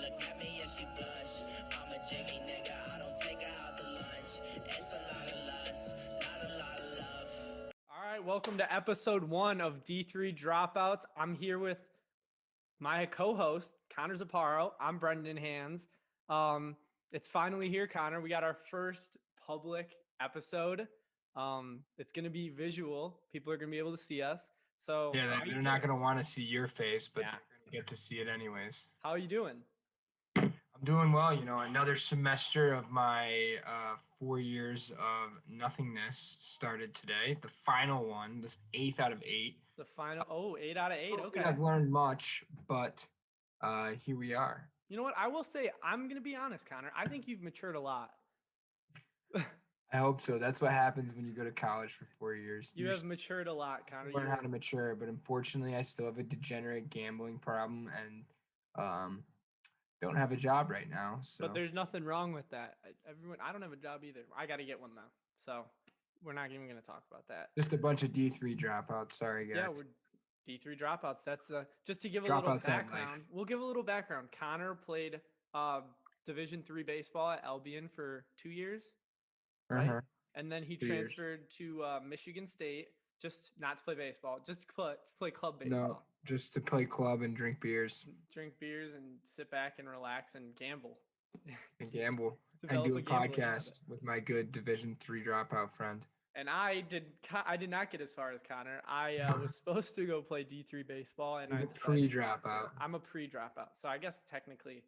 look at me and she blush. I'm a jiggy nigga, I don't take her out to lunch. It's a lot of lust, not a lot of love. All right, welcome to episode 1 of D3 Dropouts. I'm here with my co-host, Connor Ziparo. I'm Brendan Hands. It's finally here, Connor. We got our first public episode. It's going to be visual. People are going to be able to see us. So Yeah, they're not going to want to see your face, but Yeah. they're going to get to see it anyways. How are you doing? I'm doing well. Another semester of my 4 years of nothingness started today. The final one, this 8th out of 8. The final, 8 out of 8. I don't Okay. think I've learned much, but here we are. You know what? I will say, I'm going to be honest, Connor. I think you've matured a lot. I hope so. That's what happens when you go to college for 4 years. You have matured a lot, Connor. Learn how to mature, but unfortunately, I still have a degenerate gambling problem and don't have a job right now. So. But there's nothing wrong with that. I don't have a job either. I got to get one though. So we're not even going to talk about that. Just a bunch of D3 dropouts. Sorry, guys. Yeah, we're D3 dropouts. That's just to give a Dropouts little at background. life. We'll give a little background. Connor played Division III baseball at Albion for 2 years, right? Uh-huh. And then he 2 years. transferred to Michigan State, just not to play baseball, just to play club baseball. No, just to play club and drink beers. Drink beers and sit back and relax and gamble. And gamble. And Develop do a gambling habit. podcast with my good Division III dropout friend. And I did not get as far as Connor. I was supposed to go play D3 baseball, and He's I a decided not to. pre-dropout. I'm a pre-dropout, so I guess technically,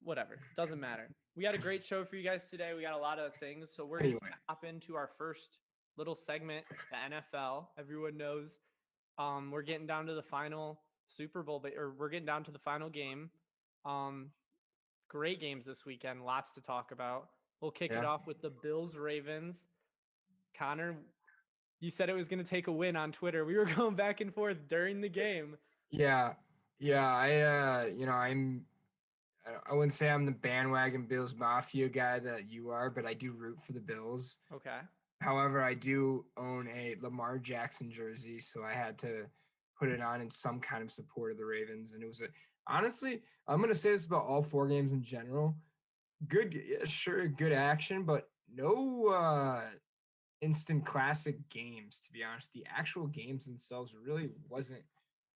whatever, doesn't matter. We got a great show for you guys today. We got a lot of things, so we're going to hop into our first little segment, the NFL. Everyone knows we're getting down to the final Super Bowl, or we're getting down to the final game. Great games this weekend, lots to talk about. We'll kick it off with the Bills-Ravens. Connor, you said it was going to take a win on Twitter. We were going back and forth during the game. Yeah. I wouldn't say I'm the bandwagon Bills Mafia guy that you are, but I do root for the Bills. Okay. However, I do own a Lamar Jackson jersey, so I had to put it on in some kind of support of the Ravens. And it was honestly, I'm going to say this about all 4 games in general. Good action, but no instant classic games, to be honest. The actual games themselves really wasn't.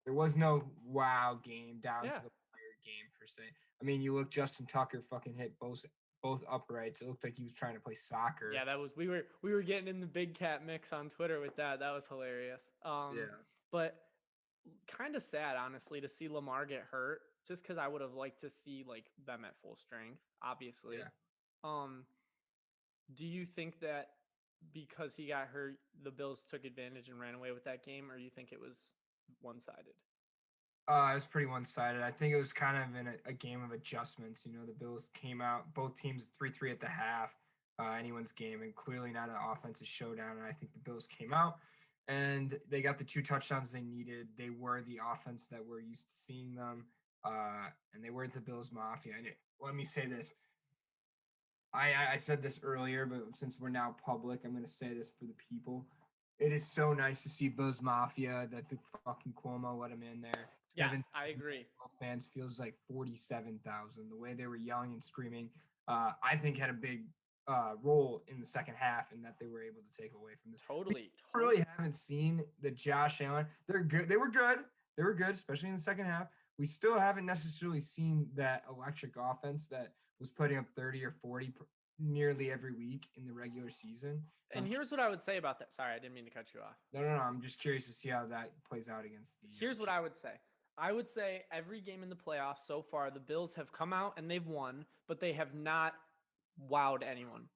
There was no wow game down to the wire game per se. I mean, you look, Justin Tucker fucking hit both uprights. It looked like he was trying to play soccer. Yeah, that was we were getting in the big cat mix on Twitter with that. That was hilarious. But kind of sad, honestly, to see Lamar get hurt, just because I would have liked to see like them at full strength, obviously. Yeah. Do you think that because he got hurt, the Bills took advantage and ran away with that game, or you think it was one-sided? It was pretty one-sided. I think it was kind of in a game of adjustments. The Bills came out, both teams 3-3 at the half, anyone's game, and clearly not an offensive showdown. And I think the Bills came out and they got the 2 touchdowns they needed. They were the offense that we're used to seeing them, and they weren't the Bills Mafia. And let me say this. I said this earlier, but since we're now public, I'm going to say this for the people. It is so nice to see Bills Mafia that the fucking Cuomo let him in there. Yes, I agree. Fans feels like 47,000. The way they were yelling and screaming, I think had a big role in the second half, and that they were able to take away from this. Totally. We really haven't seen the Josh Allen. They're good. They were good, especially in the second half. We still haven't necessarily seen that electric offense that was putting up 30 or 40 nearly every week in the regular season. And here's what I would say about that. Sorry, I didn't mean to cut you off. No. I'm just curious to see how that plays out against the. Here's what I would say. I would say every game in the playoffs so far, the Bills have come out and they've won, but they have not wowed anyone.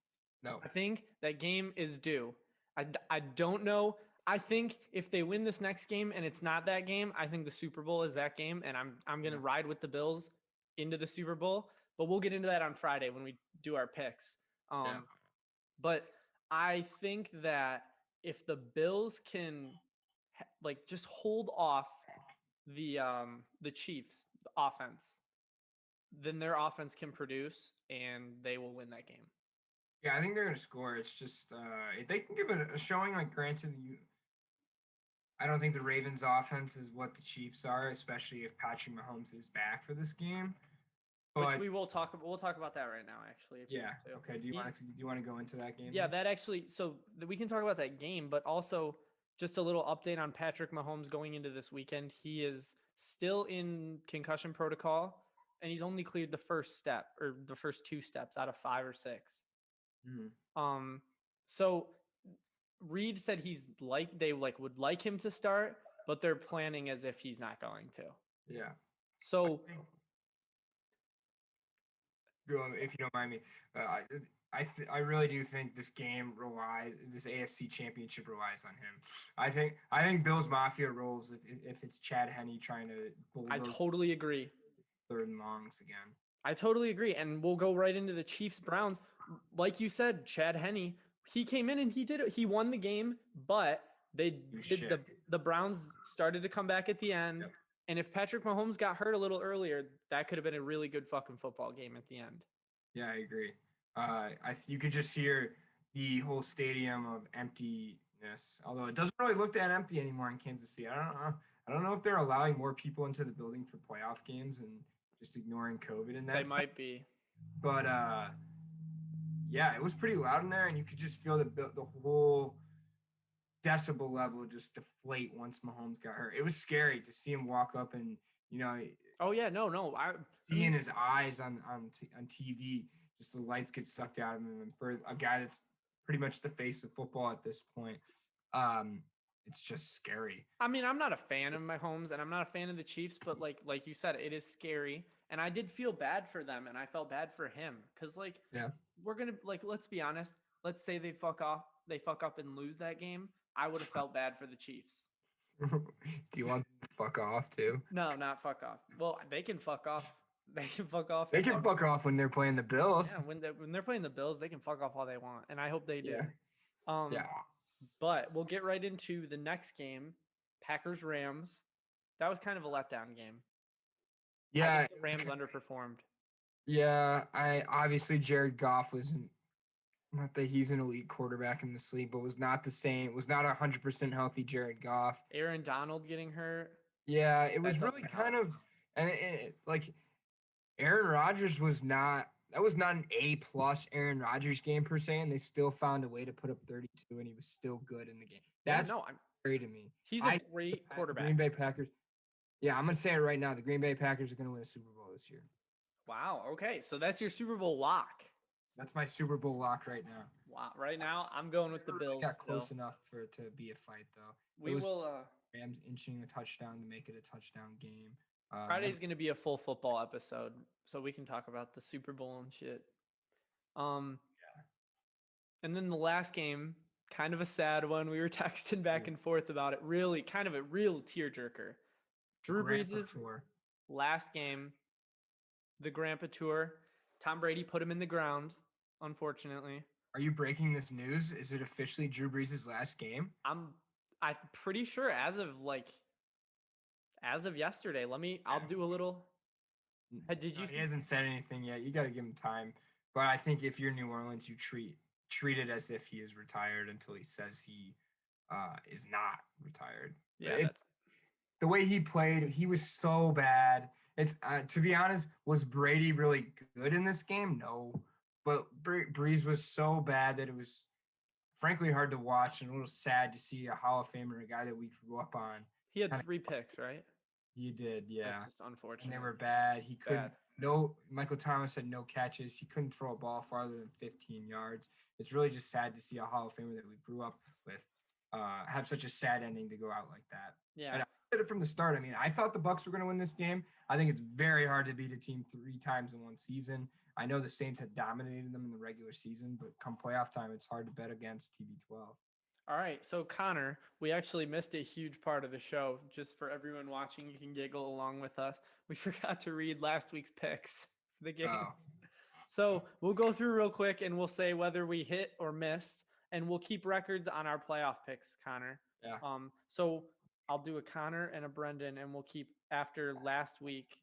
No. I think that game is due. I don't know. I think if they win this next game and it's not that game, I think the Super Bowl is that game, and I'm going to ride with the Bills into the Super Bowl. But we'll get into that on Friday when we do our picks. But I think that if the Bills can just hold off the Chiefs' offense, then their offense can produce and they will win that game. Yeah, I think they're going to score. It's just if they can give it a showing, like granted, I don't think the Ravens' offense is what the Chiefs are, especially if Patrick Mahomes is back for this game. which But we will talk about. We'll talk about that right now, actually. If you yeah, want to. okay. Do you want to go into that game? Yeah, then? that actually. So we can talk about that game, but also just a little update on Patrick Mahomes going into this weekend. He is still in concussion protocol, and he's only cleared the first step or the first 2 steps out of 5 or 6. Mhm. So Reed said they would like him to start, but they're planning as if he's not going to. Yeah. So If you don't mind me, I really do think this AFC Championship relies on him. I think Bills Mafia rolls if it's Chad Henne trying to I bulldoze totally agree. 3rd and longs again. I totally agree. And we'll go right into the Chiefs Browns. Like you said, Chad Henne, he came in and he won the game, but the Browns started to come back at the end. Yep. And if Patrick Mahomes got hurt a little earlier, that could have been a really good fucking football game at the end. Yeah, I agree. You could just hear the whole stadium of emptiness, although it doesn't really look that empty anymore in Kansas City. I don't know if they're allowing more people into the building for playoff games and just ignoring COVID in that. They might be. But yeah, it was pretty loud in there, and you could just feel the whole decibel level just deflate once Mahomes got hurt. It was scary to see him walk up and Oh yeah, no. seeing his eyes on TV, just the lights get sucked out of him. And for a guy that's pretty much the face of football at this point, it's just scary. I mean, I'm not a fan of Mahomes, and I'm not a fan of the Chiefs, but like you said, it is scary. And I did feel bad for them, and I felt bad for him because we're gonna let's be honest. Let's say they fuck up and lose that game. I would have felt bad for the Chiefs. Do you want them to fuck off too? No, not fuck off. Well, they can fuck off. They can fuck off. They can fuck off when they're playing the Bills. Yeah, when they're playing the Bills, they can fuck off all they want, and I hope they do. Yeah. But we'll get right into the next game, Packers Rams. That was kind of a letdown game. Yeah, I think the Rams underperformed. Yeah, obviously Jared Goff wasn't. Not that he's an elite quarterback in this league, but was not the same. Was not 100% healthy Jared Goff. Aaron Donald getting hurt. Yeah, it was really kind of, and Aaron Rodgers was not. That was not an A+ Aaron Rodgers game per se, and they still found a way to put up 32, and he was still good in the game. That's scary to me. He's a great quarterback. Green Bay Packers. Yeah, I'm gonna say it right now. The Green Bay Packers are gonna win a Super Bowl this year. Wow. Okay, so that's your Super Bowl lock. That's my Super Bowl lock right now. Wow. Right now, I'm going with the Bills. Got close enough for it to be a fight, though. We will. Rams inching a touchdown to make it a touchdown game. Friday's going to be a full football episode, so we can talk about the Super Bowl and shit. Yeah. And then the last game, kind of a sad one. We were texting back and forth about it. Really, kind of a real tearjerker. Drew Brees' last game, the Grandpa Tour. Tom Brady put him in the ground, unfortunately. Are you breaking this news? Is it officially Drew Brees' last game? I'm pretty sure as of yesterday. I'll do a little. Did you? He hasn't said anything yet. You got to give him time. But I think if you're New Orleans, you treat it as if he is retired until he says he is not retired. Yeah. The way he played, he was so bad. It's to be honest, was Brady really good in this game? No, but Brees was so bad that it was frankly hard to watch and a little sad to see a Hall of Famer, a guy that we grew up on. He had 3 picks, right? He did, yeah. That's just unfortunate. And they were bad. He couldn't. Michael Thomas had no catches. He couldn't throw a ball farther than 15 yards. It's really just sad to see a Hall of Famer that we grew up with have such a sad ending to go out like that. Yeah. And I said it from the start. I mean, I thought the Bucs were going to win this game. I think it's very hard to beat a team 3 times in one season. I know the Saints had dominated them in the regular season, but come playoff time, it's hard to bet against TB12. All right, so Connor, we actually missed a huge part of the show. Just for everyone watching, you can giggle along with us. We forgot to read last week's picks for the games. Oh. So we'll go through real quick and we'll say whether we hit or missed, and we'll keep records on our playoff picks, Connor. Yeah. So I'll do a Connor and a Brendan, and we'll keep after last week.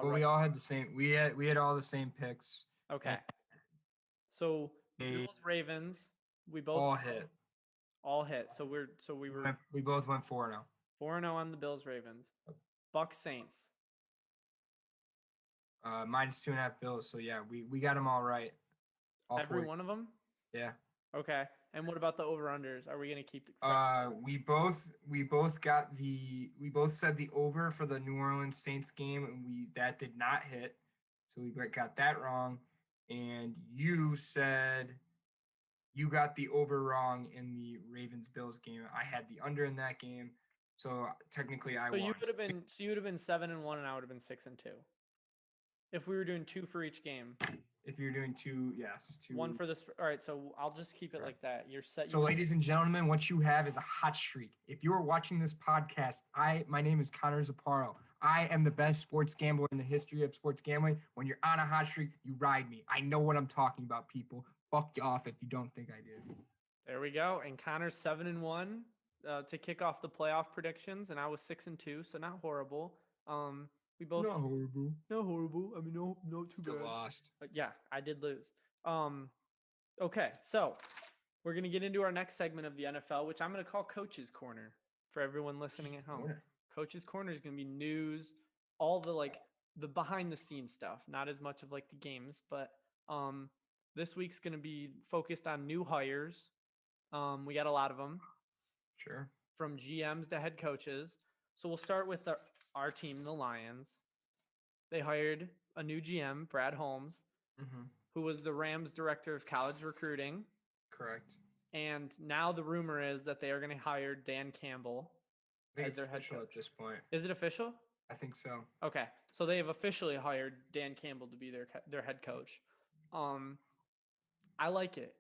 We all had the same. We had all the same picks. Okay. So Bills Ravens. We both all hit. So we both went 4-0. 4-0 on the Bills Ravens. Bucs Saints. -2.5 Bills. So yeah, we got them all right. All Every 4. one of them? Yeah. Okay. And what about the over-unders? Are we going to keep the We both said the over for the New Orleans Saints game, and that did not hit, so we got that wrong. And you said you got the over wrong in the Ravens Bills game. I had the under in that game, so technically I So won. you would have been 7-1, and I would have been 6-2. If we were doing 2 for each game. If you're doing 2, yes, 2. 1 for this. All right, so I'll just keep it like that. You're set. So, ladies and gentlemen, what you have is a hot streak. If you are watching this podcast, my name is Connor Ziparo. I am the best sports gambler in the history of sports gambling. When you're on a hot streak, you ride me. I know what I'm talking about, people. Fuck you off if you don't think I did. There we go. And Connor's 7-1 to kick off the playoff predictions, and I was 6-2, so not horrible. We both Not horrible. not horrible. I mean, no too Still bad. lost. But yeah, I did lose. Okay, so we're gonna get into our next segment of the NFL, which I'm gonna call Coach's Corner for everyone listening at home. Coach's Corner is gonna be news, all the behind the scenes stuff, not as much of like the games, but this week's gonna be focused on new hires. We got a lot of them. Sure. From GMs to head coaches. So we'll start with our team, the Lions. They hired a new GM, Brad Holmes, who was the Rams director of college recruiting. Correct. And now the rumor is that they are going to hire Dan Campbell as their head coach. At this point. Is it official? I think so. Okay. So they have officially hired Dan Campbell to be their head coach. I like it.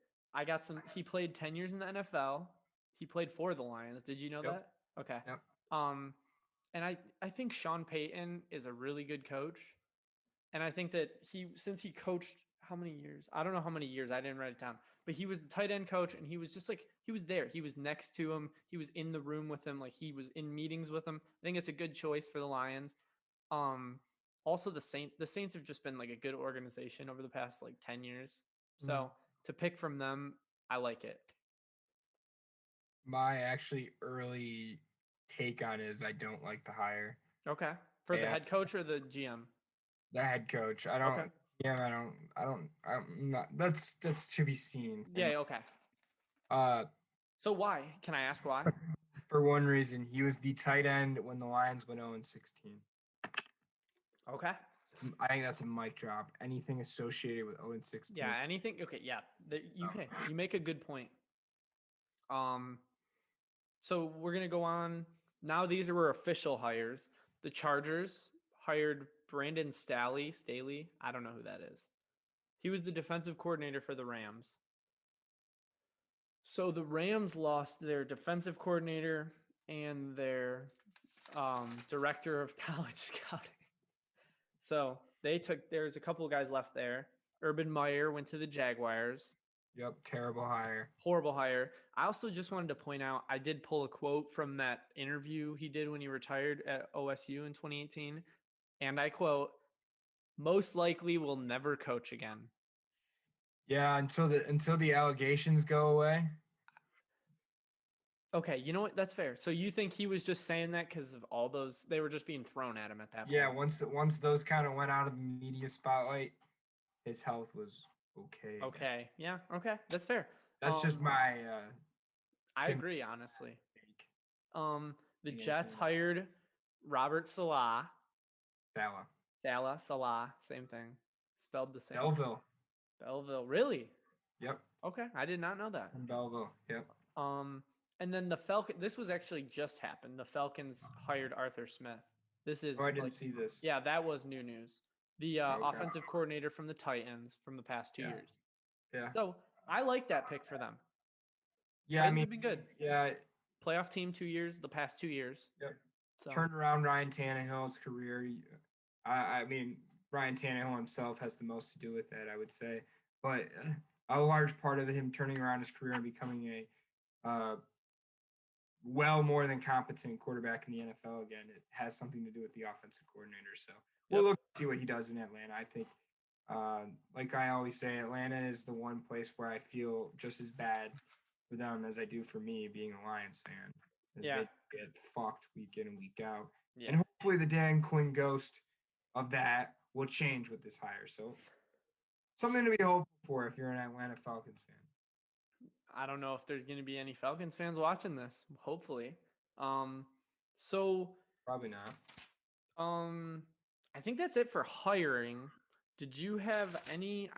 He played 10 years in the NFL. He played for the Lions. Did you know that? Okay. Yep. And I think Sean Payton is a really good coach. And I think that since he coached how many years? I don't know how many years. I didn't write it down. But he was the tight end coach, and he was just he was there. He was next to him. He was in the room with him. Like, he was in meetings with him. I think it's a good choice for the Lions. Also the Saints have just been like a good organization over the past 10 years. So to pick from them, I like it. My actually early take on is I don't like the hire. Okay. For the head coach or the GM? The head coach. I don't. Okay. Yeah, I'm not. That's to be seen. Yeah. Okay. So why? Can I ask why? For one reason, he was the tight end when the Lions went 0-16. Okay. I think that's a mic drop. Anything associated with 0-16. Yeah. Anything. Okay. Yeah. You make a good point. So we're gonna go on now. These were official hires. The Chargers hired Brandon Staley. I don't know who that is. He was the defensive coordinator for the Rams. So the Rams lost their defensive coordinator and their director of college scouting. So there's a couple of guys left there. Urban Meyer went to the Jaguars. Yep, terrible hire. Horrible hire. I also just wanted to point out, I did pull a quote from that interview he did when he retired at OSU in 2018. And I quote, "Most likely will never coach again." Yeah, until the allegations go away. Okay, you know what? That's fair. So you think he was just saying that because of all those, they were just being thrown at him at that point? Yeah, once those kind of went out of the media spotlight, his health was okay. Okay. Yeah. Okay. That's fair. That's just my. I agree, honestly. The Jets hired Robert Salah. Salah, same thing. Spelled the same. Belleville, really? Yep. Okay, I did not know that. From Belleville, yep. And then the Falcons. This was actually just happened. The Falcons hired Arthur Smith. This is. Oh, I didn't see this. Yeah, that was new news. The offensive coordinator from the Titans from the past 2 years. Yeah. So I like that pick for them. Yeah, Titans have been good. Yeah. Playoff team 2 years. The past 2 years. Yep. So. Turned around Ryan Tannehill's career. I mean, Ryan Tannehill himself has the most to do with that, I would say. But a large part of him turning around his career and becoming a well more than competent quarterback in the NFL again, it has something to do with the offensive coordinator. So we'll look to see what he does in Atlanta. I think, like I always say, Atlanta is the one place where I feel just as bad for them as I do for me being a Lions fan. They get fucked week in and week out. Yeah. And hopefully the Dan Quinn ghost of that will change with this hire. So something to be hopeful for if you're an Atlanta Falcons fan. I don't know if there's going to be any Falcons fans watching this. Hopefully. So Probably not. I think that's it for hiring. Did you have any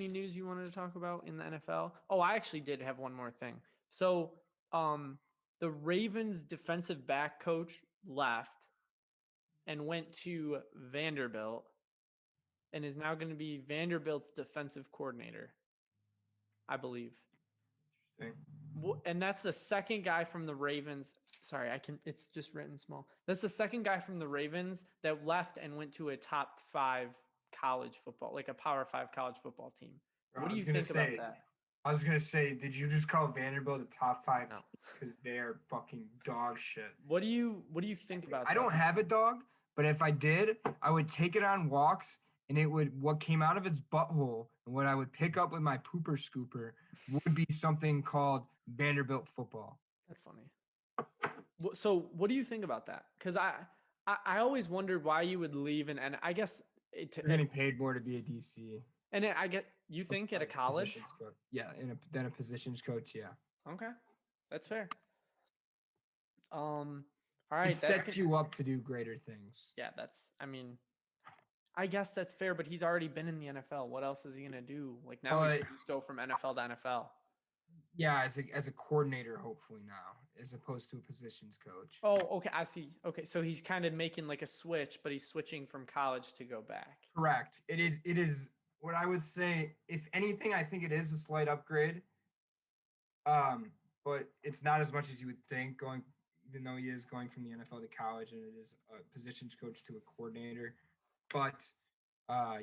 news you wanted to talk about in the NFL? Oh, I actually did have one more thing. So, the Ravens defensive back coach left and went to Vanderbilt and is now going to be Vanderbilt's defensive coordinator, I believe. Interesting. And that's the second guy from the Ravens. Sorry, it's just written small. That's the second guy from the Ravens that left and went to a top 5 college football, like a Power 5 college football team. What do you think about that? I was gonna say, did you just call Vanderbilt a top 5 No. because they are fucking dog shit? What do you think about that? I don't have a dog, but if I did, I would take it on walks, and what came out of its butthole and what I would pick up with my pooper scooper would be something called Vanderbilt football. That's funny. So what do you think about that? Because I always wondered why you would leave, and I guess You're getting paid more to be a DC. And I get you think at a college. Yeah, than a positions coach. Yeah. Okay, that's fair. All right. It sets you up to do greater things. Yeah, I guess that's fair, but he's already been in the NFL. What else is he gonna do? Like now he could just go from NFL to NFL. Yeah, as a coordinator, hopefully now, as opposed to a positions coach. Oh, okay, I see. Okay, so he's kind of making like a switch, but he's switching from college to go back. Correct. It is what I would say. If anything, I think it is a slight upgrade. But it's not as much as you would think even though he is going from the NFL to college, and it is a positions coach to a coordinator. But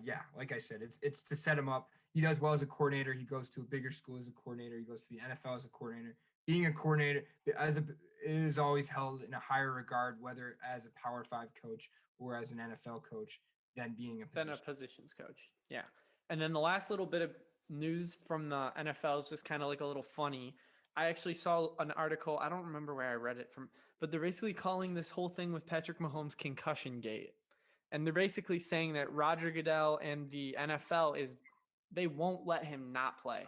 yeah, like I said, it's to set him up. He does well as a coordinator. He goes to a bigger school as a coordinator. He goes to the NFL as a coordinator. Being a coordinator is always held in a higher regard, whether as a Power 5 coach or as an NFL coach, than being a positions coach. Yeah. And then the last little bit of news from the NFL is just kind of like a little funny. I actually saw an article. I don't remember where I read it from, but they're basically calling this whole thing with Patrick Mahomes concussion gate. And they're basically saying that Roger Goodell and the NFL they won't let him not play.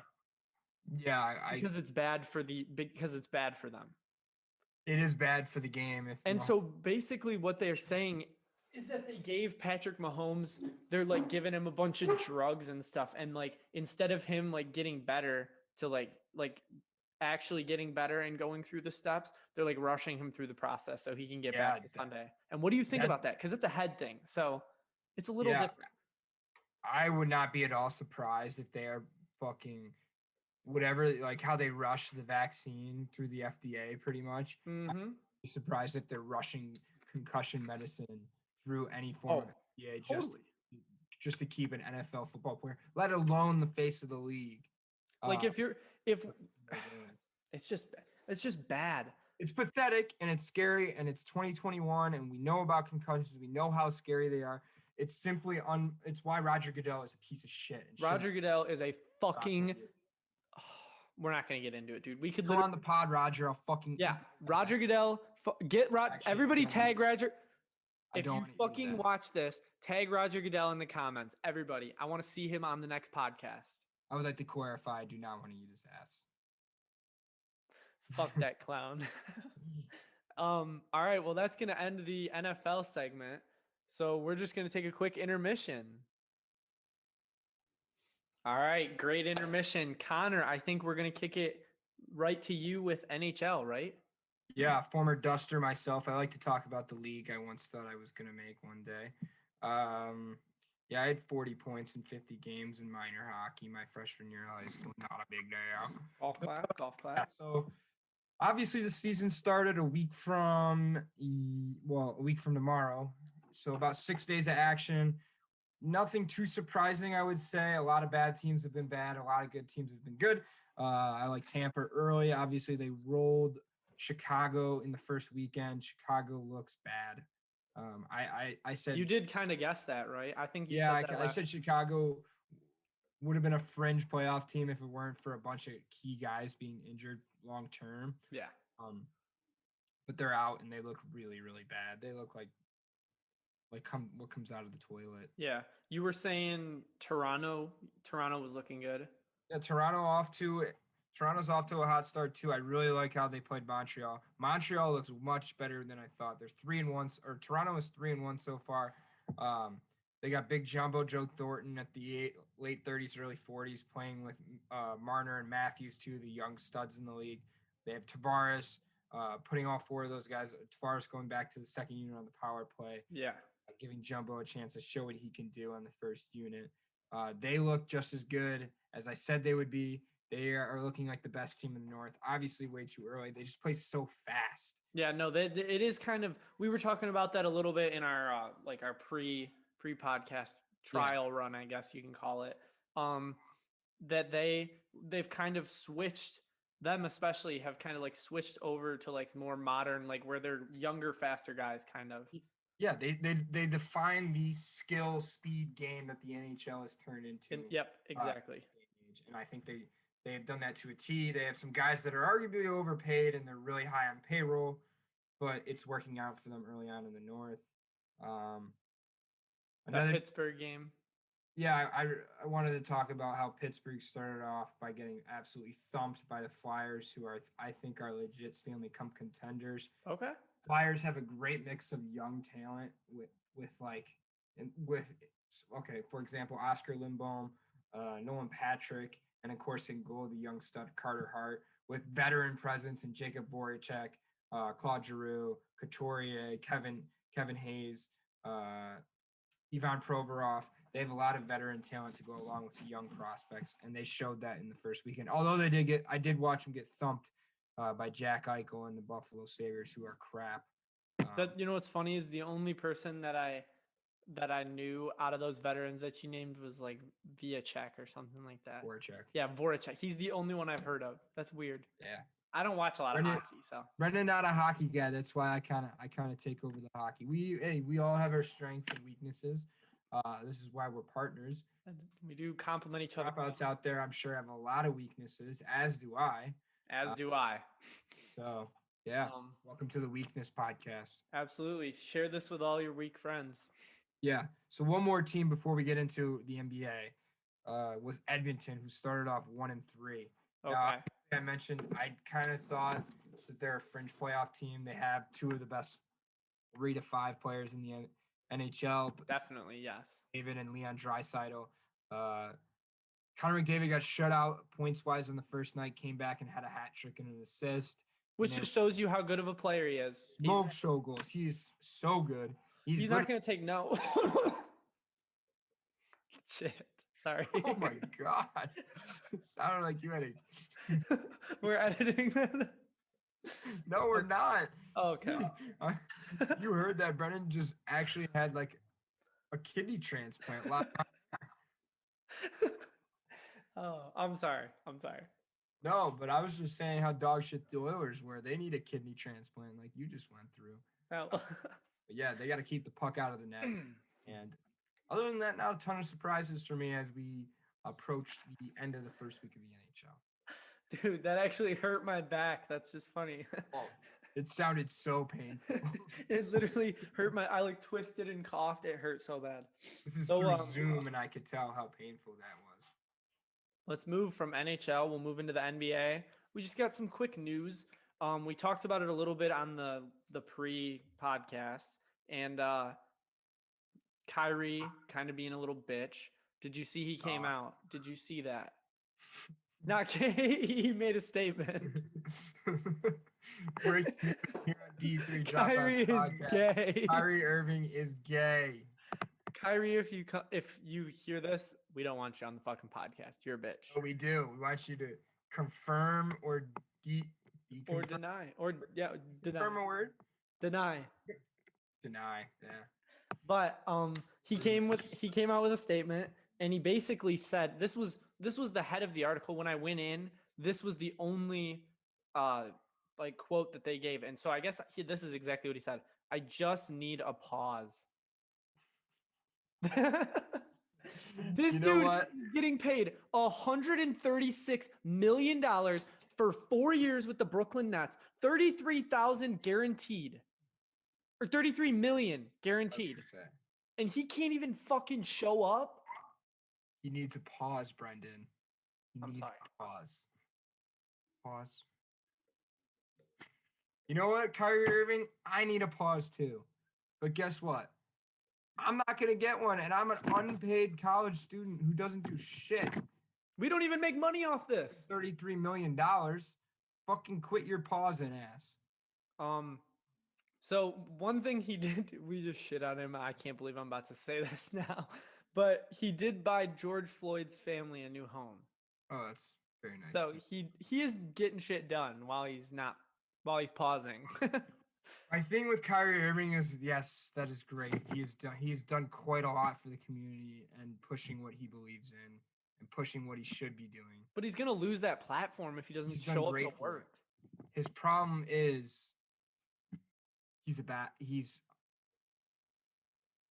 Yeah, because it's bad for them. It is bad for the game. So basically what they're saying is that they gave Patrick Mahomes, they're like giving him a bunch of drugs and stuff. And like, instead of him like getting better to like actually getting better and going through the steps, they're like rushing him through the process so he can get back to Sunday. And what do you think about that? Because it's a head thing. So it's a little different. I would not be at all surprised if they are fucking whatever, like how they rush the vaccine through the FDA pretty much. Mm-hmm. I'd be surprised if they're rushing concussion medicine through any form of FDA just to keep an NFL football player, let alone the face of the league. Like it's just bad. It's pathetic and it's scary, and it's 2021 and we know about concussions. We know how scary they are. It's simply it's why Roger Goodell is a piece of shit. Roger Goodell is a fucking we're not going to get into it, dude. We could go on the pod, Roger. I'll fucking Roger Goodell. Everybody tag Roger. If you fucking watch this, tag Roger Goodell in the comments. Everybody, I want to see him on the next podcast. I would like to clarify, I do not want to eat his ass. Fuck that clown. All right, well, that's going to end the NFL segment. So we're just going to take a quick intermission. All right, great intermission. Connor, I think we're going to kick it right to you with NHL, right? Yeah, former duster myself. I like to talk about the league I once thought I was going to make one day. Yeah, I had 40 points in 50 games in minor hockey my freshman year of high school. Not a big day out. Golf class. Yeah, so obviously the season started a week from tomorrow. So about 6 days of action. Nothing too surprising, I would say. A lot of bad teams have been bad. A lot of good teams have been good. I like Tampa early. Obviously, they rolled Chicago in the first weekend. Chicago looks bad. I said you did kind of guess that, right? I think you said that. I said Chicago would have been a fringe playoff team if it weren't for a bunch of key guys being injured long term. Yeah. But they're out and they look really, really bad. They look like what comes out of the toilet. Yeah. You were saying Toronto was looking good. Yeah, Toronto's off to a hot start too. I really like how they played Montreal. Montreal looks much better than I thought. They're 3-1, or Toronto is 3-1 so far. They got Big Jumbo Joe Thornton at the late 30s, early 40s, playing with Marner and Matthews, two of the young studs in the league. They have Tavares, putting all four of those guys. Tavares going back to the second unit on the power play. Yeah. Giving Jumbo a chance to show what he can do on the first unit. They look just as good as I said they would be. They are looking like the best team in the North. Obviously, way too early. They just play so fast. Yeah, no, it is kind of. We were talking about that a little bit in our our pre-podcast trial run, I guess you can call it. That they've kind of switched. Them especially have kind of like switched over to like more modern, like where they're younger, faster guys, kind of. Yeah, they define the skill speed game that the NHL has turned into. Yep, exactly. And I think they have done that to a T. They have some guys that are arguably overpaid and they're really high on payroll, but it's working out for them early on in the North. That Pittsburgh game. Yeah, I wanted to talk about how Pittsburgh started off by getting absolutely thumped by the Flyers, who I think are legit Stanley Cup contenders. Okay. Flyers have a great mix of young talent for example, Oscar Lindblom, Nolan Patrick, and of course in goal, the young stud Carter Hart, with veteran presence in Jacob Voracek, Claude Giroux, Couturier, Kevin Hayes, Ivan Provorov. They have a lot of veteran talent to go along with the young prospects, and they showed that in the first weekend. Although I did watch them get thumped by Jack Eichel and the Buffalo Sabres, who are crap. What's funny is the only person that I knew out of those veterans that you named was like Voracek or something like that. Voracek. Yeah, Voracek. He's the only one I've heard of. That's weird. Yeah. I don't watch a lot of hockey, so. Brendan not a hockey guy. That's why I kind of take over the hockey. We all have our strengths and weaknesses. This is why we're partners. And we do complement each other. Dropouts out there, I'm sure, have a lot of weaknesses, as do I. As do I. So, yeah. Welcome to the Weakness Podcast. Absolutely. Share this with all your weak friends. Yeah. So one more team before we get into the NBA was Edmonton, who started off 1-3. Okay. Now, I mentioned I kind of thought that they're a fringe playoff team. They have two of the best 3 to 5 players in the NHL. Definitely, yes. David and Leon Draisaitl. Connor McDavid got shut out points-wise in the first night, came back and had a hat trick and an assist. Which just shows you how good of a player he is. Smoke show goals. He is so good. He's not going to take no. Shit. Sorry. Oh, my God. It sounded like you had a... We're editing that? No, we're not. Okay. You heard that Brennan just actually had like a kidney transplant. Oh, I'm sorry. No, but I was just saying how dog shit the Oilers were. They need a kidney transplant like you just went through. Oh. But yeah, they got to keep the puck out of the net. And other than that, not a ton of surprises for me as we approach the end of the first week of the NHL. Dude, that actually hurt my back. That's just funny. Oh, it sounded so painful. It literally hurt I like twisted and coughed. It hurt so bad. This is through Zoom, and I could tell how painful that was. Let's move from NHL. We'll move into the NBA. We just got some quick news. We talked about it a little bit on the pre-podcast, and Kyrie kind of being a little bitch. Did you see he came out? Did you see that? Not he made a statement. Breaking here on D3 Kyrie is podcast. gay. Kyrie Irving is gay. Kyrie, if you hear this, we don't want you on the fucking podcast. You're a bitch. Oh, we do. We want you to confirm or or deny. Or deny. Confirm a word. Deny. Deny. Yeah. But he came out with a statement, and he basically said this was the head of the article. When I went in, this was the only quote that they gave, and so I guess this is exactly what he said. I just need a pause. This dude is getting paid $136 million for 4 years with the Brooklyn Nets, 33,000 guaranteed, or 33 million guaranteed. And he can't even fucking show up. He needs a pause, Brendan. He I'm needs sorry. a pause. Pause. You know what, Kyrie Irving? I need a pause too. But guess what? I'm not going to get one, and I'm an unpaid college student who doesn't do shit. We don't even make money off this. $33 million. Fucking quit your pausing, ass. So one thing he did, we just shit on him. I can't believe I'm about to say this now, but he did buy George Floyd's family a new home. Oh, that's very nice. So he is getting shit done while he's pausing. My thing with Kyrie Irving is, yes, that is great. He's done quite a lot for the community and pushing what he believes in and pushing what he should be doing. But he's gonna lose that platform if he doesn't He's done show up to great for it. work. His problem is he's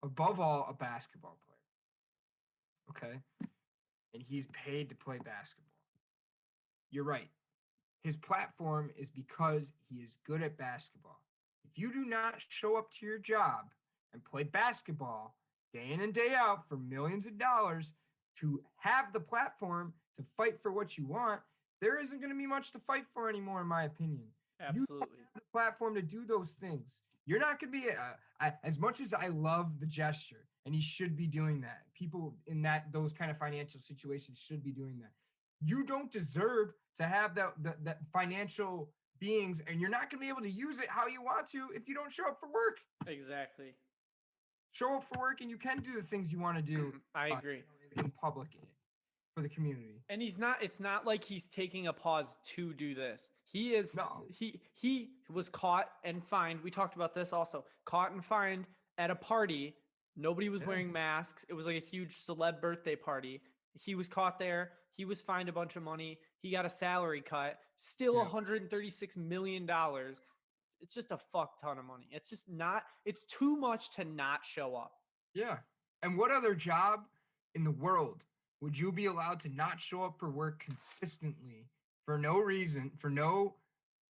above all a basketball player. Okay? And he's paid to play basketball. You're right. His platform is because he is good at basketball. If you do not show up to your job and play basketball day in and day out for millions of dollars to have the platform to fight for what you want, there isn't going to be much to fight for anymore, in my opinion. Absolutely. You have the platform to do those things. You're not going to be as much as I love the gesture, and he should be doing that. People in those kind of financial situations should be doing that. You don't deserve to have that financial beings, and you're not going to be able to use it how you want to if you don't show up for work. Exactly. Show up for work, and you can do the things you want to do. I agree. In public for the community. And it's not like he's taking a pause to do this. He is No. he was caught and fined. We talked about this also. Caught and fined at a party. Nobody was wearing masks. It was like a huge celeb birthday party. He was caught there. He was fined a bunch of money. He got a salary cut. Still $136 million. It's just a fuck ton of money. It's just not, it's too much to not show up. Yeah. And what other job in the world would you be allowed to not show up for work consistently for no reason, for no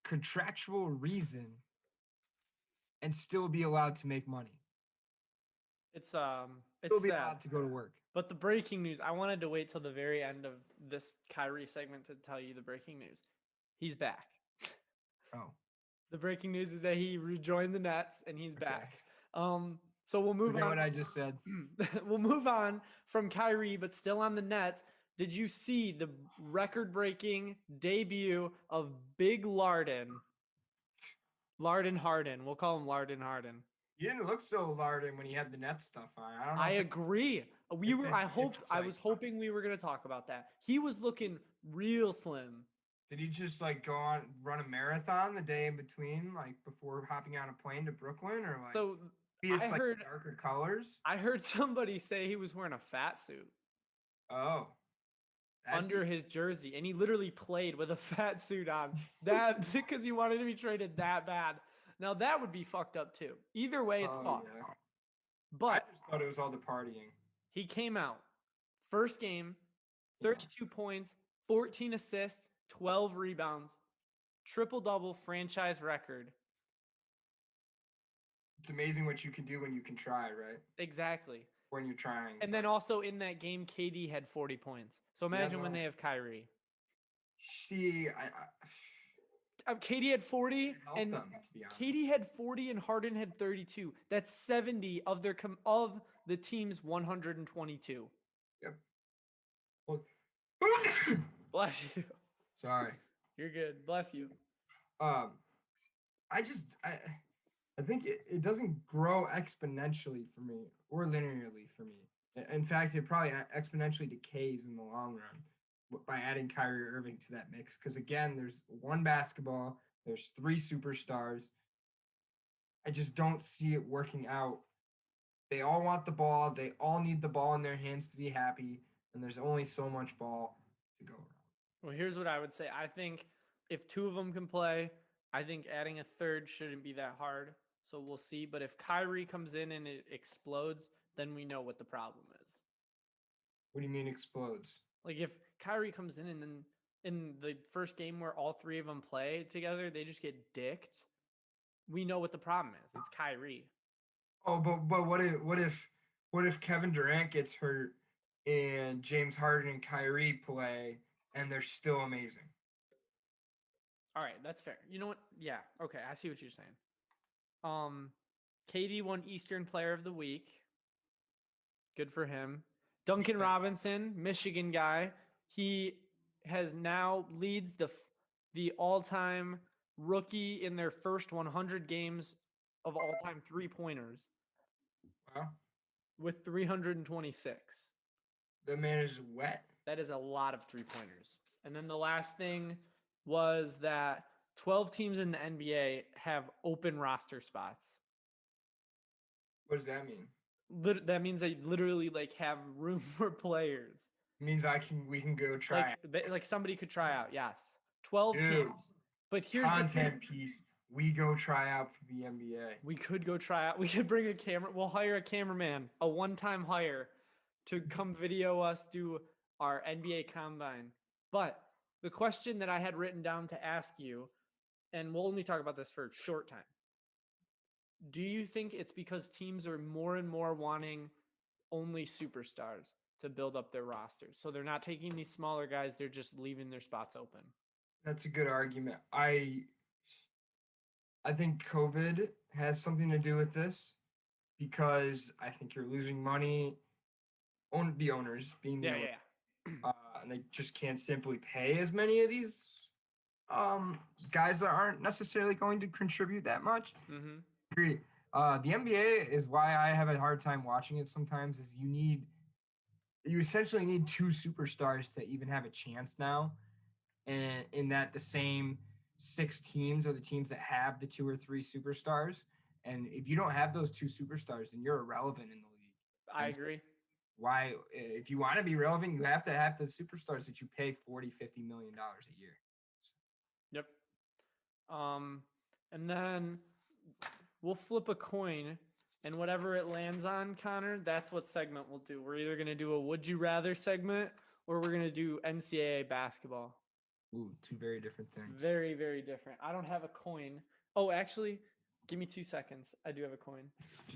contractual reason, and still be allowed to make money? Still It's be sad. allowed to go to work. But the breaking news, I wanted to wait till the very end of this Kyrie segment to tell you the breaking news. He's back. Oh. The breaking news is that he rejoined the Nets and he's back. So we'll move on. What I just said. We'll move on from Kyrie, but still on the Nets. Did you see the record-breaking debut of Big Larden? Larden Harden. We'll call him Larden Harden. He didn't look so Larden when he had the Nets stuff on. I don't know. I agree. I was like- hoping we were going to talk about that. He was looking real slim. Did he just like go on run a marathon the day in between, like before hopping on a plane to Brooklyn, or like? So It's I like heard darker colors. I heard somebody say he was wearing a fat suit Oh. under his jersey, and he literally played with a fat suit on. That because he wanted to be traded that bad. Now that would be fucked up too. Either way, it's fucked. Yeah. I But just thought it was all the partying. he came out first game, 32 points, 14 assists, 12 rebounds, triple-double franchise record. It's amazing what you can do when you can try, right? Exactly. When you're trying. And then also in that game, KD had 40 points. So imagine when they have Kyrie. See, KD had 40 and them, to be honest. KD had 40 and Harden had 32. That's 70 of the team's 122. Yep. Well, Bless you. sorry. You're good. Bless you. I think it doesn't grow exponentially for me or linearly for me. In fact, it probably exponentially decays in the long run by adding Kyrie Irving to that mix. Because again, there's one basketball, there's three superstars. I just don't see it working out. They all want the ball. They all need the ball in their hands to be happy. And there's only so much ball to go around. Well, here's what I would say. I think if two of them can play, I think adding a third shouldn't be that hard. So we'll see. But if Kyrie comes in and it explodes, then we know what the problem is. What do you mean explodes? Like if Kyrie comes in and then in the first game where all three of them play together, they just get dicked. We know what the problem is. It's Kyrie. Oh, but what if What if Kevin Durant gets hurt and James Harden and Kyrie play and they're still amazing? All right, that's fair. You know what? Yeah, okay, I see what you're saying. KD won Eastern Player of the Week. Good for him. Duncan Robinson, Michigan guy, he has now leads the all-time rookie in their first 100 games of all-time three-pointers Wow, with 326. the man is wet. That is a lot of three-pointers. And then the last thing was that 12 teams in the NBA have open roster spots. What does that mean? That means they literally like have room for players. It means we can go try Like somebody could try out. Yes, 12 Dude, teams. But here's the content thing. piece. We go try out for the NBA. We could go try out. We could bring a camera. We'll hire a cameraman, a one-time hire, to come video us do our NBA combine. But the question that I had written down to ask you, and we'll only talk about this for a short time. Do you think it's because teams are more and more wanting only superstars to build up their rosters? So they're not taking these smaller guys, they're just leaving their spots open. That's a good argument. I think COVID has something to do with this because I think you're losing money on the owners being the owners, and they just can't simply pay as many of these guys that aren't necessarily going to contribute that much. Mm-hmm. Agree. The NBA is why I have a hard time watching it sometimes. Is you essentially need two superstars to even have a chance now, and in that the same 6 teams are the teams that have the 2 or 3 superstars. And if you don't have those 2 superstars, then you're irrelevant in the league. I agree. Why, if you want to be relevant, you have to have the superstars that you pay $40-50 million a year. Yep. And then we'll flip a coin, and whatever it lands on, Connor, that's what segment we'll do. We're either going to do a Would You Rather segment, or we're going to do NCAA basketball. Ooh, 2 very different things. Very, very different. I don't have a coin. Oh, actually, give me 2 seconds. I do have a coin.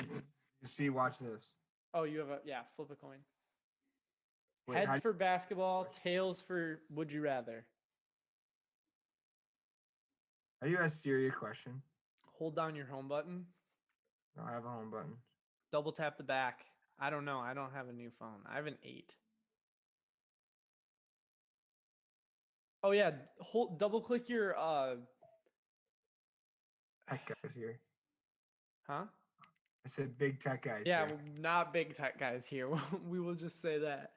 You see, watch this. Oh, you have flip a coin. Wait, Heads for basketball, tails for Would You Rather. How do you ask Siri a question? Hold down your home button. No, I have a home button. Double tap the back. I don't know. I don't have a new phone. I have an 8. Oh yeah, double click your Tech guys here. Huh? I said big tech guys. Yeah, here. not big tech guys here. We will just say that.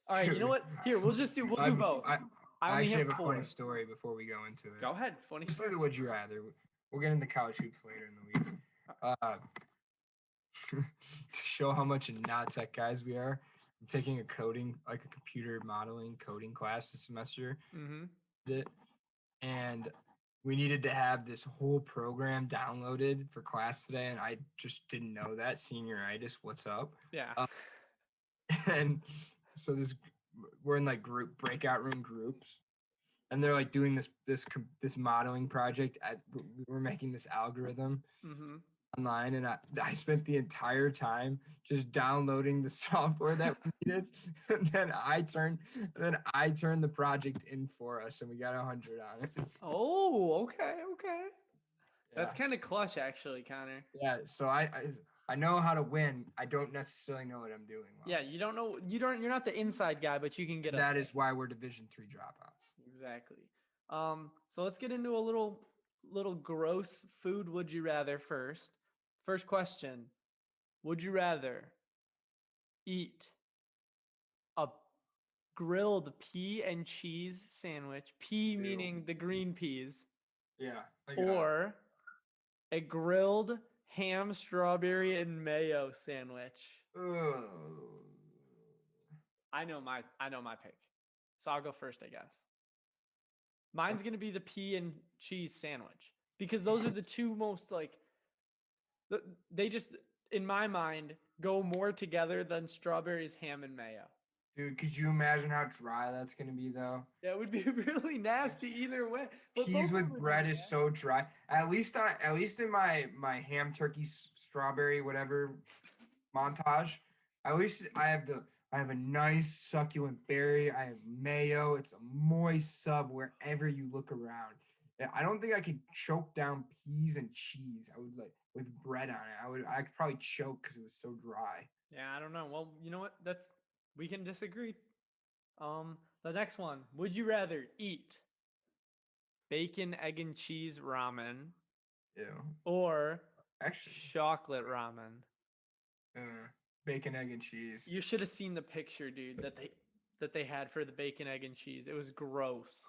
All right, you know what? Here, we'll do both. I actually have a 4. funny story before we go into it. Go ahead. Funny Let's do story. the Would You Rather. We'll get into college hoops later in the week. To show how much not tech guys we are, I'm taking a computer modeling coding class this semester. Mm-hmm. And we needed to have this whole program downloaded for class today, and I just didn't know that. Senioritis, what's up? Yeah. And so we're in like breakout room groups, and they're like doing this modeling project. We're making this algorithm online, and I spent the entire time just downloading the software that we needed, and then I turned the project in for us, and we got 100 on it. Oh, okay. Yeah. That's kind of clutch, actually, Connor. Yeah, so I know how to win. I don't necessarily know what I'm doing well. Yeah, you don't know. You're not the inside guy, but you can get. That is why we're Division III dropouts. Exactly. So let's get into a little gross food. Would you rather first? First question: would you rather eat a grilled pea and cheese sandwich? Pea meaning the green peas. Yeah. Or a grilled ham, strawberry, and mayo sandwich. I know my pick. So I'll go first, I guess. Mine's gonna be the pea and cheese sandwich because those are the two most they just in my mind go more together than strawberries, ham, and mayo. Dude, could you imagine how dry that's gonna be though? Yeah, it would be really nasty either way. But Peas with bread is so dry. At least in my ham turkey strawberry whatever montage, At least I have a nice succulent berry. I have mayo. It's a moist sub wherever you look around. I don't think I could choke down peas and cheese. I would like with bread on it. I could probably choke because it was so dry. Yeah, I don't know. Well, you know what? We can disagree. The next one. Would you rather eat bacon, egg, and cheese ramen Ew. or Actually, chocolate ramen? bacon, egg, and cheese. You should have seen the picture, dude, that they had for the bacon, egg, and cheese. It was gross.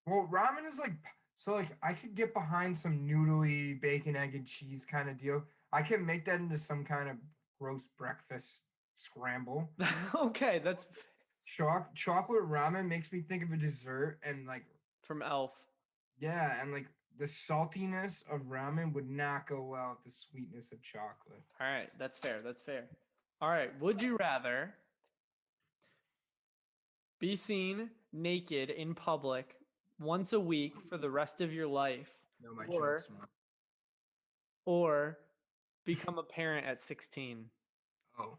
Well, ramen is like so like I could get behind some noodly bacon, egg, and cheese kind of deal. I can make that into some kind of gross breakfast scramble. Okay, that's Chocolate ramen makes me think of a dessert and like from Elf. yeah, and like the saltiness of ramen would not go well with the sweetness of chocolate. All right, that's fair. That's fair. All right, would you rather be seen naked in public once a week for the rest of your life, No, my or jokes. or become a parent at 16? Oh,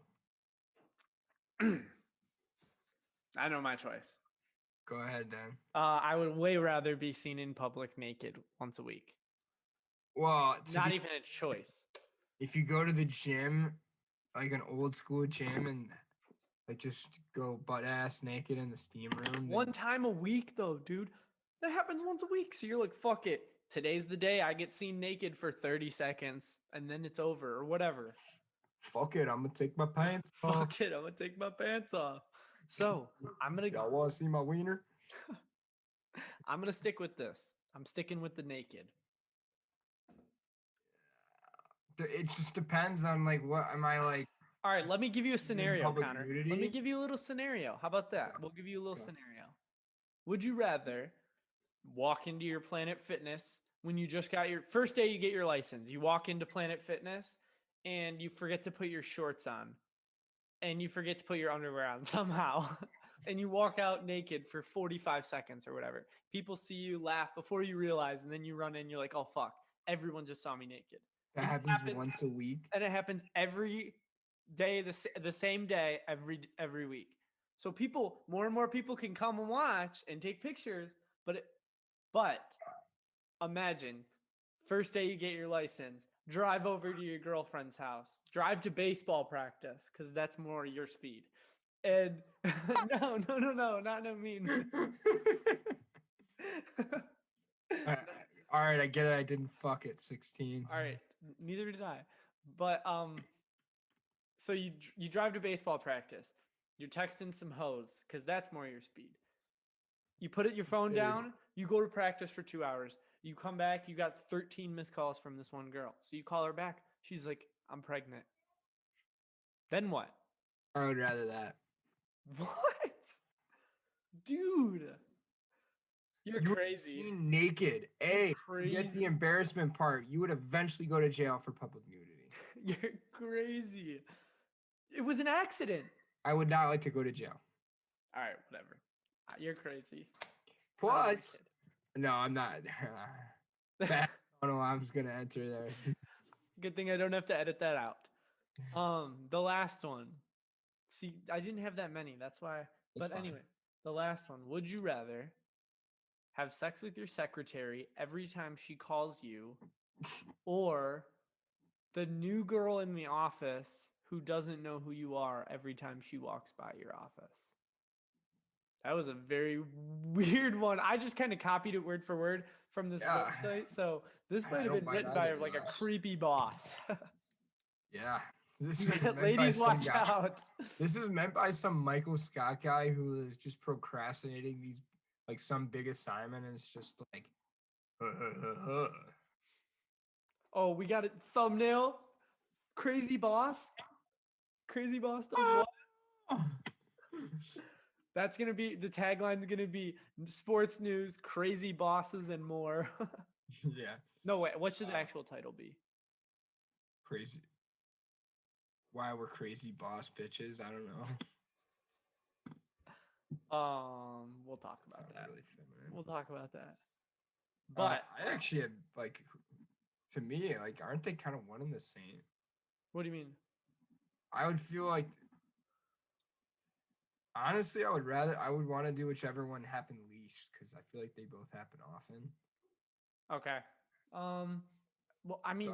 I know my choice. go ahead, Dan. I would way rather be seen in public naked once a week. Well, Not even a choice. if you go to the gym, like an old school gym, and like just go butt ass naked in the steam room. One time a week, though, dude. That happens once a week. So you're like, fuck it. Today's the day I get seen naked for 30 seconds and then it's over or whatever. Fuck it, I'm gonna take my pants off. Fuck it. I'm going to take my pants off. So I'm going Y'all want to see my wiener? to stick with this. I'm sticking with the naked. It just depends on like what am I like. All right. Let me give you a scenario, public Connor. Let me nudity? give you a little scenario. How about that? Yeah. We'll give you a little Yeah. scenario. Would you rather walk into your Planet Fitness when you just got your first day you get your license? You walk into Planet Fitness and you forget to put your shorts on and you forget to put your underwear on somehow. And you walk out naked for 45 seconds or whatever. People see you, laugh before you realize, and then you run in, you're like, oh fuck, everyone just saw me naked. That It happens once a week. And it happens every day, the same day, every week. So more and more people can come and watch and take pictures, but imagine first day you get your license, drive over to your girlfriend's house, drive to baseball practice because that's more your speed. And no, not no mean. All right, I get it. I didn't fuck at 16. All right, neither did I. But so you drive to baseball practice. You're texting some hoes because that's more your speed. You put your phone Same. down. You go to practice for 2 hours. You come back. You got 13 missed calls from this one girl. So you call her back. She's like, "I'm pregnant." Then what? I would rather that. What, dude? You're You would be crazy. seen naked. Hey, forget Crazy. the embarrassment part. You would eventually go to jail for public nudity. You're crazy. It was an accident. I would not like to go to jail. All right, whatever. You're crazy. Plus, no, I'm not. Bad I'm just gonna enter there. Good thing I don't have to edit that out. The last one. See, I didn't have that many. That's why. That's But fine. anyway, the last one. Would you rather have sex with your secretary every time she calls you, or the new girl in the office who doesn't know who you are every time she walks by your office? That was a very weird one. I just kind of copied it word for word from this Yeah. website. So this I might have don't been mind written by either like a of us. creepy boss. Yeah. This is meant by Ladies, some watch guy- out. This is meant by some Michael Scott guy who is just procrastinating these like some big assignment, and it's just like, Oh, we got it. Thumbnail. Crazy boss. Crazy boss does what? That's gonna be the tagline's gonna be sports news, crazy bosses, and more. yeah, No way. What should the actual title be? crazy. Why we're crazy boss bitches? I don't know. We'll talk about Sounds that. really feminine. We'll talk about that. But I actually had like, to me, like, aren't they kind of one and the same? what do you mean? I would feel like Honestly, I would want to do whichever one happened least because I feel like they both happen often. Okay. Well, I mean,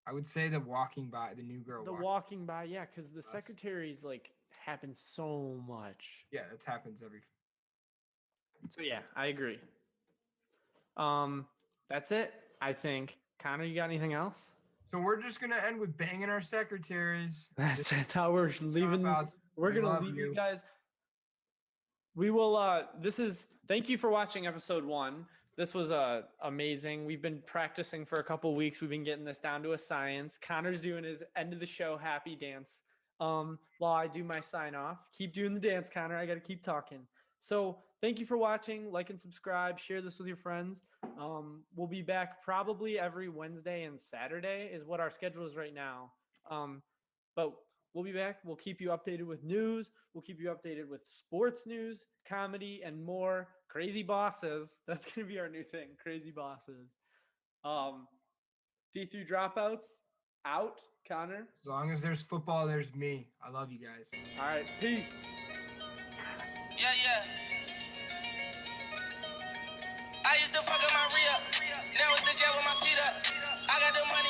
I would say the walking by, the new girl the walking by, yeah, because the secretaries like happen so much. Yeah, that happens every. So yeah, I agree. That's it. I think. Connor, you got anything else? So we're just gonna end with banging our secretaries. That's how we're leaving. Dropouts. We're We gonna love leave you you. guys. We will. Thank you for watching episode 1. This was amazing. We've been practicing for a couple weeks. We've been getting this down to a science. Connor's doing his end of the show happy dance. While I do my sign off. Keep doing the dance, Connor. I got to keep talking. So thank you for watching. Like and subscribe. Share this with your friends. We'll be back probably every Wednesday and Saturday is what our schedule is right now. But we'll be back. We'll keep you updated with news. We'll keep you updated with sports news, comedy, and more. Crazy bosses. That's going to be our new thing. Crazy bosses. D3 dropouts out. Connor. As long as there's football, there's me. I love you guys. All right. Peace. Yeah. I used to fuck up my re-up. Now it's the jet with my feet up. I got the money.